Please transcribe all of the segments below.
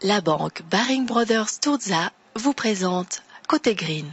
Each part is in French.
La banque Baring Brothers Sturza vous présente Côté Green.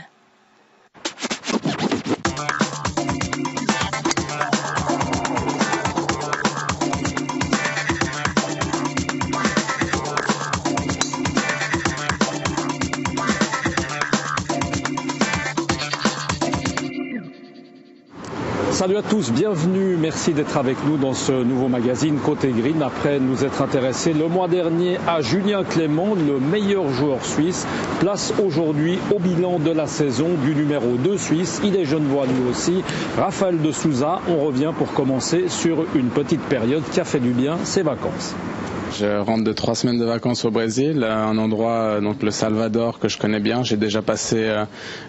Salut à tous, bienvenue, merci d'être avec nous dans ce nouveau magazine Côté Green. Après nous être intéressés le mois dernier à Julien Clément, le meilleur joueur suisse. Place aujourd'hui au bilan de la saison du numéro 2 suisse. Il est genevois lui aussi, Rafael de Souza. On revient pour commencer sur une petite période qui a fait du bien, ses vacances. Je rentre de 3 semaines de vacances au Brésil, un endroit, donc le Salvador, que je connais bien. J'ai déjà passé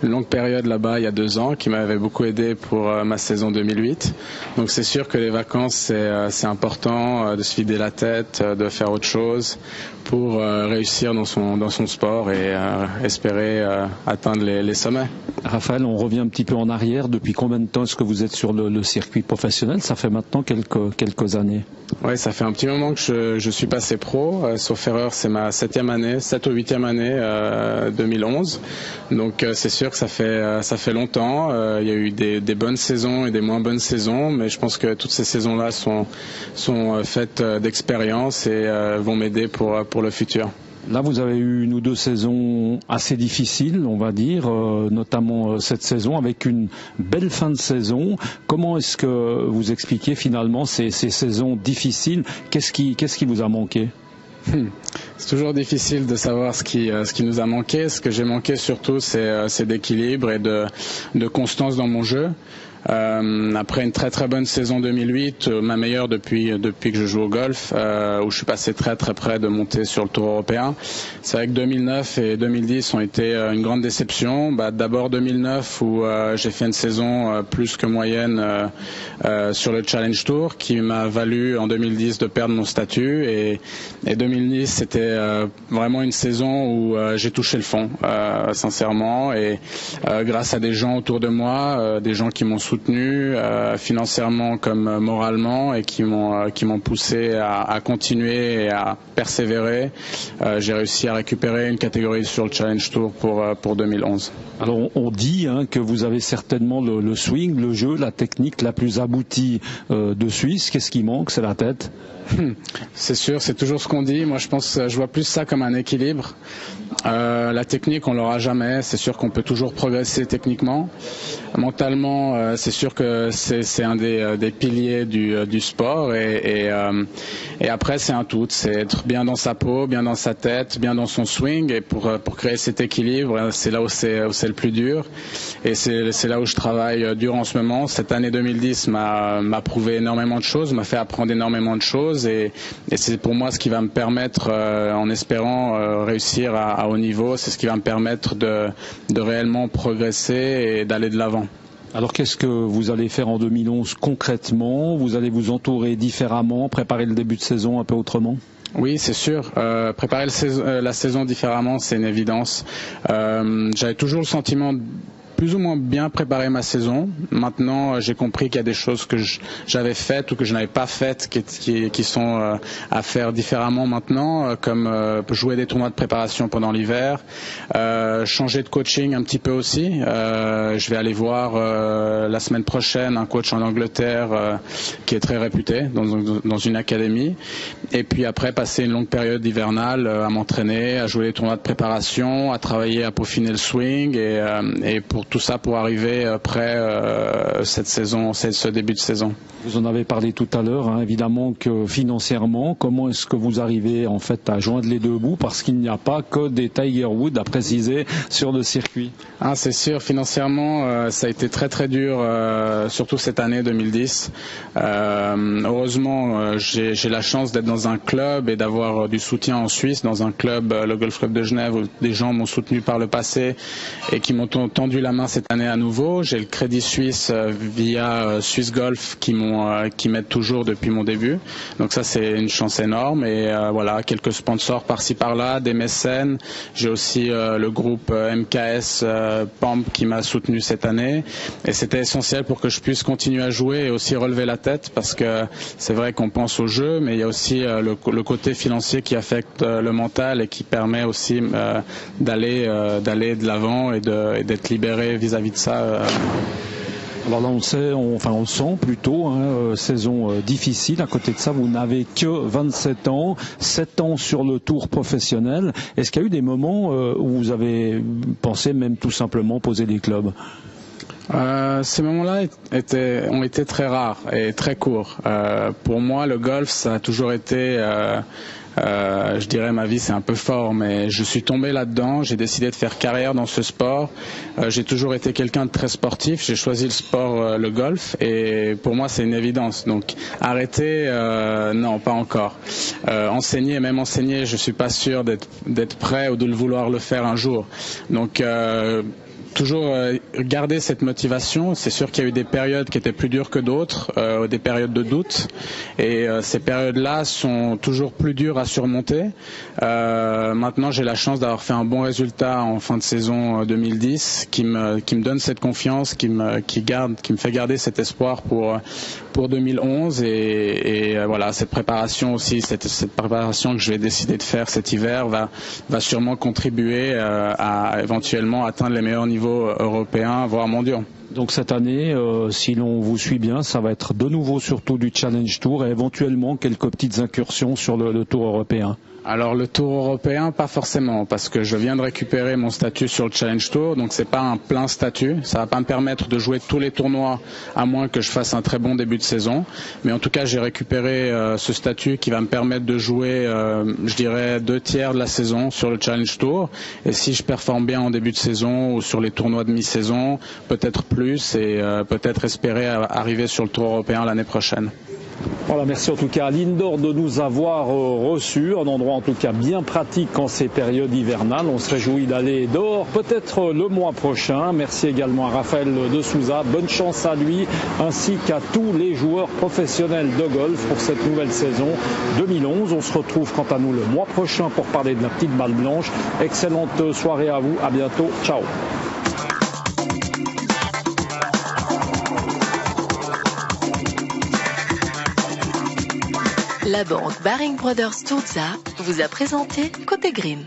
une longue période là-bas il y a 2 ans, qui m'avait beaucoup aidé pour ma saison 2008. Donc c'est sûr que les vacances, c'est important de se vider la tête, de faire autre chose pour réussir dans son sport et espérer atteindre les sommets. Raphaël, on revient un petit peu en arrière. Depuis combien de temps est-ce que vous êtes sur le circuit professionnel? Ça fait maintenant quelques années. Oui, ça fait un petit moment que je suis passé pro. Sauf erreur, c'est ma 7e année, 7 ou 8e année, 2011. Donc c'est sûr que ça fait longtemps. Il y a eu des bonnes saisons et des moins bonnes saisons, mais je pense que toutes ces saisons-là sont faites d'expérience et vont m'aider pour le futur. Là, vous avez eu 1 ou 2 saisons assez difficiles, on va dire, notamment cette saison, avec une belle fin de saison. Comment est-ce que vous expliquez finalement ces saisons difficiles? Qu'est-ce qui vous a manqué? C'est toujours difficile de savoir ce qui nous a manqué. Ce que j'ai manqué surtout, c'est d'équilibre et de constance dans mon jeu. Après une très très bonne saison 2008, ma meilleure depuis que je joue au golf, où je suis passé très très près de monter sur le Tour européen. C'est vrai que 2009 et 2010 ont été une grande déception. D'abord 2009 où j'ai fait une saison plus que moyenne sur le Challenge Tour, qui m'a valu en 2010 de perdre mon statut, et 2010 c'était vraiment une saison où j'ai touché le fond, sincèrement, et grâce à des gens autour de moi, des gens qui m'ont soutenu financièrement comme moralement et qui m'ont poussé à continuer et à persévérer. J'ai réussi à récupérer une catégorie sur le Challenge Tour pour 2011. Alors on dit que vous avez certainement le swing, le jeu, la technique la plus aboutie de Suisse. Qu'est-ce qui manque? C'est la tête? C'est sûr, c'est toujours ce qu'on dit. Moi, je vois plus ça comme un équilibre. La technique, on l'aura jamais. C'est sûr qu'on peut toujours progresser techniquement. Mentalement, c'est sûr que c'est un des piliers du sport. Et après, c'est un tout. C'est être bien dans sa peau, bien dans sa tête, bien dans son swing. Et pour créer cet équilibre, c'est là où c'est le plus dur. Et c'est là où je travaille dur en ce moment. Cette année 2010 m'a prouvé énormément de choses, m'a fait apprendre énormément de choses. Et c'est pour moi ce qui va me permettre, en espérant réussir à haut niveau, c'est ce qui va me permettre de réellement progresser et d'aller de l'avant. Alors qu'est-ce que vous allez faire en 2011 concrètement? Vous allez vous entourer différemment, préparer le début de saison un peu autrement? Oui, c'est sûr. Préparer la saison différemment, c'est une évidence. J'avais toujours le sentiment plus ou moins bien préparer ma saison. Maintenant, j'ai compris qu'il y a des choses que j'avais faites ou que je n'avais pas faites qui sont à faire différemment maintenant, comme jouer des tournois de préparation pendant l'hiver, changer de coaching un petit peu aussi. Je vais aller voir la semaine prochaine un coach en Angleterre qui est très réputé dans une académie. Et puis après, passer une longue période hivernale à m'entraîner, à jouer des tournois de préparation, à travailler, à peaufiner le swing et pour tout ça pour arriver après cette saison, ce début de saison. Vous en avez parlé tout à l'heure, évidemment que financièrement, comment est-ce que vous arrivez en fait à joindre les deux bouts, parce qu'il n'y a pas que des Tiger Woods à préciser sur le circuit? C'est sûr, financièrement ça a été très très dur, surtout cette année 2010. Heureusement j'ai la chance d'être dans un club et d'avoir du soutien en Suisse, dans un club, le Golf Club de Genève, où des gens m'ont soutenu par le passé et qui m'ont tendu la main main cette année à nouveau. J'ai le Crédit Suisse via Swiss Golf qui m'aident toujours depuis mon début. Donc ça, c'est une chance énorme. Et voilà, quelques sponsors par-ci par-là, des mécènes. J'ai aussi le groupe MKS PAMP qui m'a soutenu cette année. Et c'était essentiel pour que je puisse continuer à jouer et aussi relever la tête, parce que c'est vrai qu'on pense au jeu, mais il y a aussi le côté financier qui affecte le mental et qui permet aussi d'aller de l'avant et d'être libéré vis-à-vis de ça. Alors là, on le sent plutôt, saison difficile. À côté de ça, vous n'avez que 27 ans, 7 ans sur le tour professionnel. Est-ce qu'il y a eu des moments où vous avez pensé même tout simplement poser des clubs ? Ces moments-là ont été très rares et très courts. Pour moi, le golf, ça a toujours été... je dirais ma vie, c'est un peu fort, mais je suis tombé là-dedans, j'ai décidé de faire carrière dans ce sport. J'ai toujours été quelqu'un de très sportif, j'ai choisi le sport, le golf, et pour moi c'est une évidence. Donc arrêter, non, pas encore. Enseigner, je suis pas sûr d'être prêt ou de vouloir le faire un jour. Donc toujours garder cette motivation. C'est sûr qu'il y a eu des périodes qui étaient plus dures que d'autres, des périodes de doute, et ces périodes-là sont toujours plus dures à surmonter. Maintenant, j'ai la chance d'avoir fait un bon résultat en fin de saison 2010 qui me donne cette confiance, qui me fait garder cet espoir pour 2011, et voilà, cette préparation aussi, cette préparation que je vais décider de faire cet hiver va sûrement contribuer à éventuellement atteindre les meilleurs niveaux européens, voire mondiaux. Donc cette année, si l'on vous suit bien, ça va être de nouveau surtout du Challenge Tour et éventuellement quelques petites incursions sur le Tour européen. Alors le Tour européen, pas forcément, parce que je viens de récupérer mon statut sur le Challenge Tour, donc c'est pas un plein statut. Ça va pas me permettre de jouer tous les tournois, à moins que je fasse un très bon début de saison. Mais en tout cas, j'ai récupéré ce statut qui va me permettre de jouer, je dirais, 2/3 de la saison sur le Challenge Tour. Et si je performe bien en début de saison ou sur les tournois de mi-saison, peut-être plus, et peut-être espérer arriver sur le Tour européen l'année prochaine. Voilà, merci en tout cas à l'Indoor de nous avoir reçus, un endroit en tout cas bien pratique en ces périodes hivernales. On se réjouit d'aller dehors peut-être le mois prochain. Merci également à Raphaël de Souza, bonne chance à lui ainsi qu'à tous les joueurs professionnels de golf pour cette nouvelle saison 2011. On se retrouve quant à nous le mois prochain pour parler de la petite balle blanche. Excellente soirée à vous, à bientôt, ciao. La banque Baring Brothers Sturza vous a présenté Côté Green.